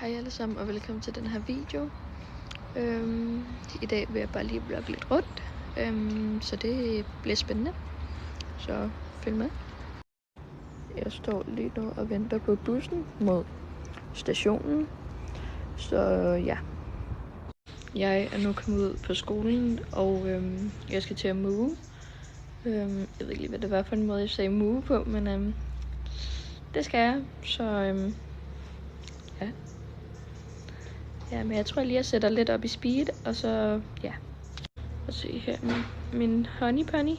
Hej alle sammen og velkommen til den her video. I dag vil jeg bare lige vlogge lidt rundt, så det bliver spændende. Så følg med. Jeg står lige nu og venter på bussen mod stationen. Så ja. Jeg er nu kommet ud på skolen, og jeg skal til at move. Jeg ved ikke lige, hvad det var for en måde, jeg sagde move på, men det skal jeg. Så ja. Ja, men jeg tror lige, jeg sætter lidt op i speed, og så, ja. Og se her, min honey pony.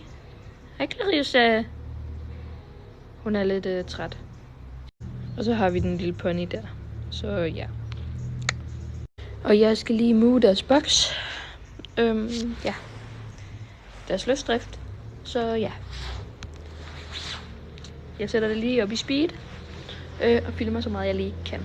Hej Clarissa. Hun er lidt træt. Og så har vi den lille pony der. Så ja. Og jeg skal lige move deres boks. Ja. Deres løsdrift. Så ja. Jeg sætter det lige op i speed. Og filmer så meget jeg lige kan.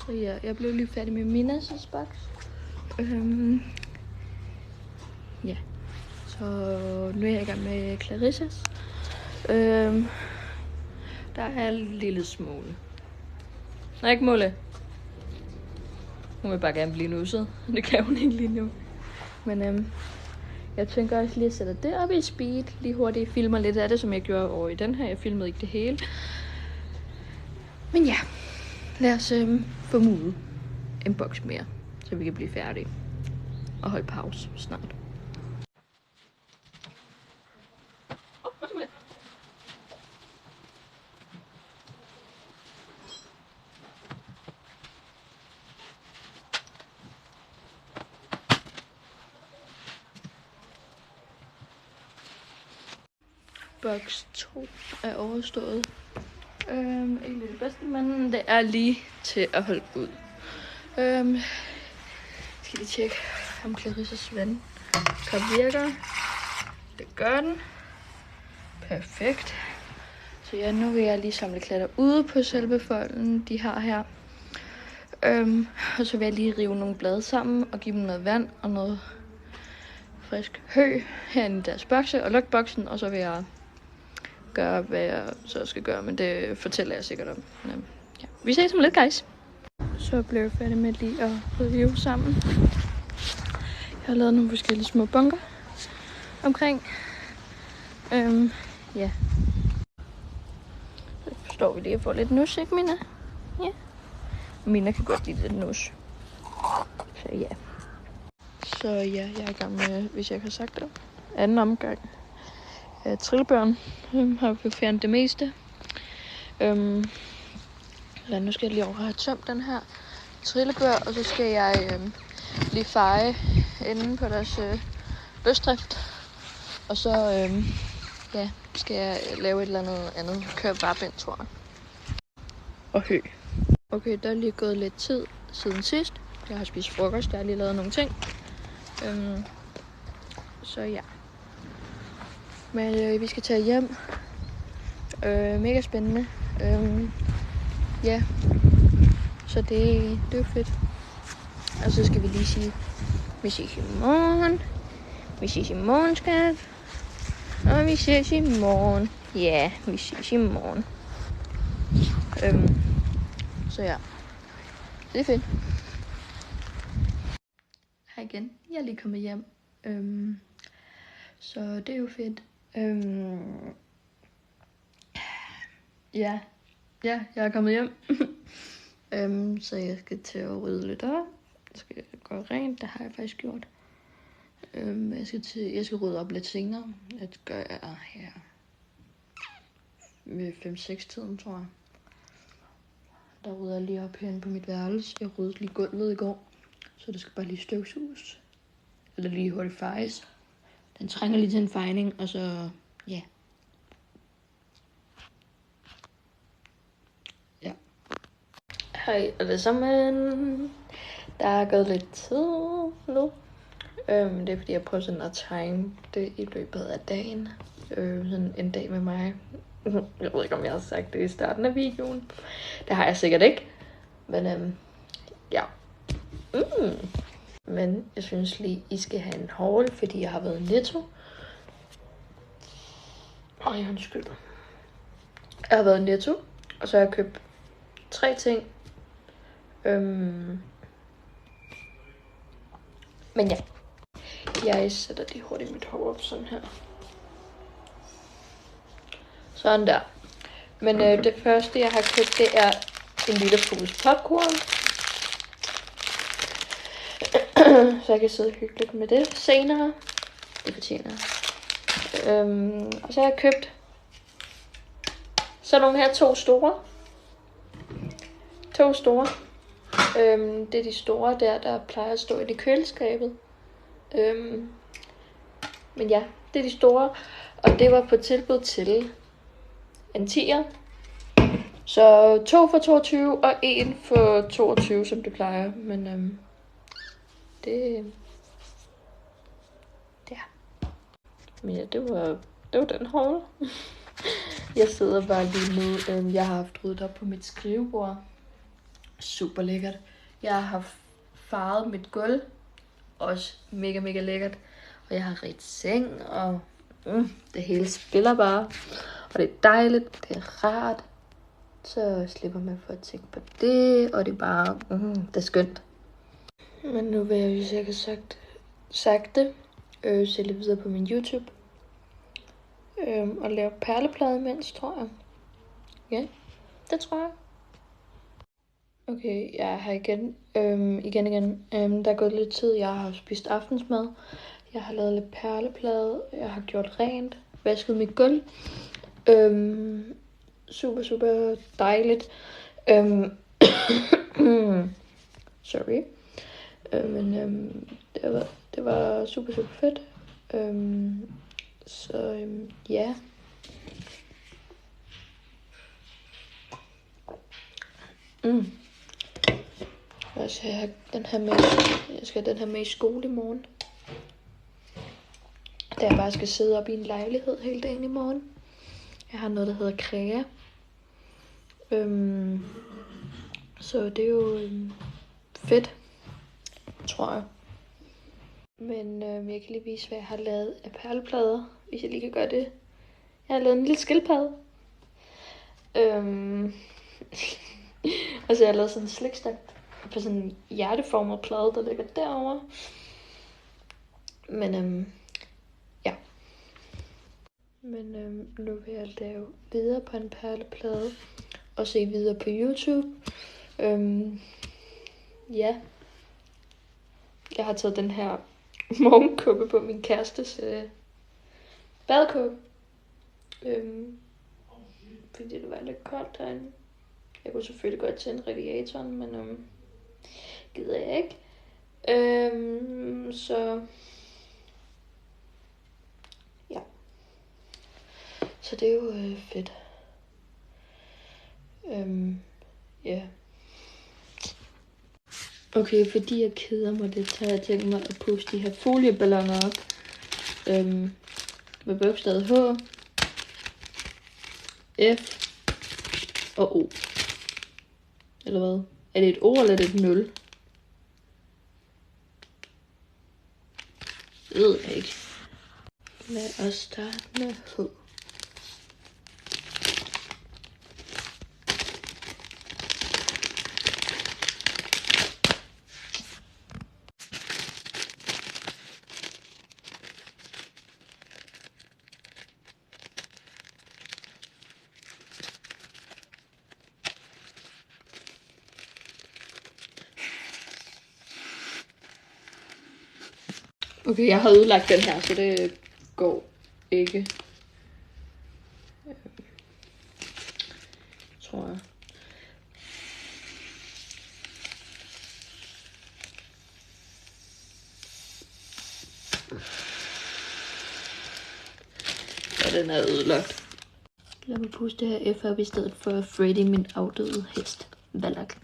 Så ja, jeg blev lige færdig med Minas' boks. Ja. Så nu er jeg i gang med Clarissas. Der er en lille smule. Nej, ikke Mulle. Hun vil bare gerne blive nusset. Det kan hun ikke lige nu. Men jeg tænker også lige at sætte det op i speed. Lige hurtigt filmer lidt af det, som jeg gjorde over i den her. Jeg filmede ikke det hele. Men ja. Lad os få mulet en boks mere, så vi kan blive færdige. Og holde pause snart. Boks 2 er overstået. Ikke det bedste, men det er lige til at holde ud. Skal lige tjekke, om Clarissas vandkop virker. Det gør den. Perfekt. Så ja, nu vil jeg lige samle klatter ude på selve folden, de har her. Og så vil jeg lige rive nogle blade sammen og give dem noget vand og noget frisk hø herinde i deres bokse og lukke boksen, og så vil jeg gøre, hvad jeg så skal gøre, men det fortæller jeg sikkert om. Men, ja. Vi ses om lidt, guys. Så blev jeg færdig med lige at rive sammen. Jeg har lavet nogle forskellige små bunker omkring. Ja. Så står vi lige og får lidt nus, ikke Mina? Ja. Mina kan godt lide lidt nus. Så ja. Så ja, jeg er i gang med, hvis jeg har sagt det, anden omgang af trillebøren. Har vi fjernet det meste. Nu skal jeg lige over have tømt den her trillebør, og så skal jeg lige feje enden på deres løsdrift. Og så ja, skal jeg lave et eller andet. Køre varbind, tror jeg. Og hø. Okay, der er lige gået lidt tid siden sidst. Jeg har spist frokost, jeg har lige lavet nogle ting. Så ja. Men vi skal tage hjem. Mega spændende. Ja. Så det er jo fedt. Og så skal vi lige sige, vi ses i morgen. Vi ses i morgen, skat. Og vi ses i morgen. Ja, vi ses i morgen. Så ja. Det er fedt. Hej igen. Jeg er lige kommet hjem. Så det er jo fedt. Ja, jeg er kommet hjem. Så jeg skal til at rydde lidt op. Jeg skal gøre rent, det har jeg faktisk gjort. Jeg skal rydde op lidt senere. Det gør jeg her ved 5-6 tiden, tror jeg. Der rydder jeg lige op herinde på mit værelse. Jeg ryddede lige gulvet i går, så det skal bare lige støvsuges. Eller lige hurtigt fejes. Den trænger lige til en fejning, og så ja. Hej alle sammen. Der er gået lidt tid nu. Det er fordi jeg prøver sådan at time det i løbet af dagen. Sådan en dag med mig Jeg ved ikke, om jeg har sagt det i starten af videoen. Det har jeg sikkert ikke. Men ja. Men jeg synes lige, I skal have en haul, fordi jeg har været i Netto. Undskyld. Jeg har været i Netto, og så har jeg købt 3 ting. Men ja. Jeg sætter lige hurtigt mit hår op sådan her. Sådan der. Men det første, jeg har købt, det er en lille pose popcorn. Så jeg kan sidde hyggeligt med det senere. Det fortjener jeg. Og så har jeg købt så nogle her 2 store. 2 store. Det er de store der plejer at stå i det køleskabet. Men ja, det er de store. Og det var på tilbud til en 10'er. Så 2 for 22 og 1 for 22, som det plejer. Men det... Ja. Men ja, det var den haul. Jeg sidder bare lige nu. Jeg har haft ryddet op på mit skrivebord. Super lækkert. Jeg har farvet mit gulv. Også mega, mega lækkert. Og jeg har ret seng, og det hele spiller bare. Og det er dejligt, det er rart. Så slipper man for at tænke på det, og det er bare, det er skønt. Men nu vil jeg, hvis jeg har sagt det, se lidt videre på min YouTube. Og lave perleplade imens, tror jeg. Ja, det tror jeg. Okay, jeg er her igen. Der er gået lidt tid. Jeg har spist aftensmad. Jeg har lavet lidt perleplade. Jeg har gjort rent. Vasket mit gulv. Super, super dejligt. Sorry. Men det var super, super fedt. Ja. Jeg skal have den her med i skole i morgen. Da jeg bare skal sidde op i en lejlighed hele dagen i morgen. Jeg har noget, der hedder Krea. Så det er jo fedt, tror jeg. Men jeg kan lige vise, hvad jeg har lavet af perleplader, hvis jeg lige kan gøre det. Jeg har lavet en lille skildpadde. Og så har jeg lavet sådan en slikstak på sådan en hjerteformet plade, der ligger derovre. Men ja. Men nu vil jeg lave videre på en perleplade og se videre på YouTube. Ja. Jeg har taget den her morgenkåbe på min kærestes badekåbe. Fordi det var lidt koldt herinde. Jeg kunne selvfølgelig godt tænde radiatoren, men gider jeg ikke. Så ja. Så det er jo fedt. Ja. Okay, fordi jeg keder mig lidt, så har jeg tænkt mig at puste de her folieballoner op. Med bogstavet H, F og O. Eller hvad? Er det et O eller er det et 0? Det ved jeg ikke. Lad os starte med H. Okay, jeg har ødelagt den her, så det går ikke. Tror jeg. Ja, den er ødelagt. Lad mig puste det her F op i stedet for Freddy, min afdøde hest. Valak.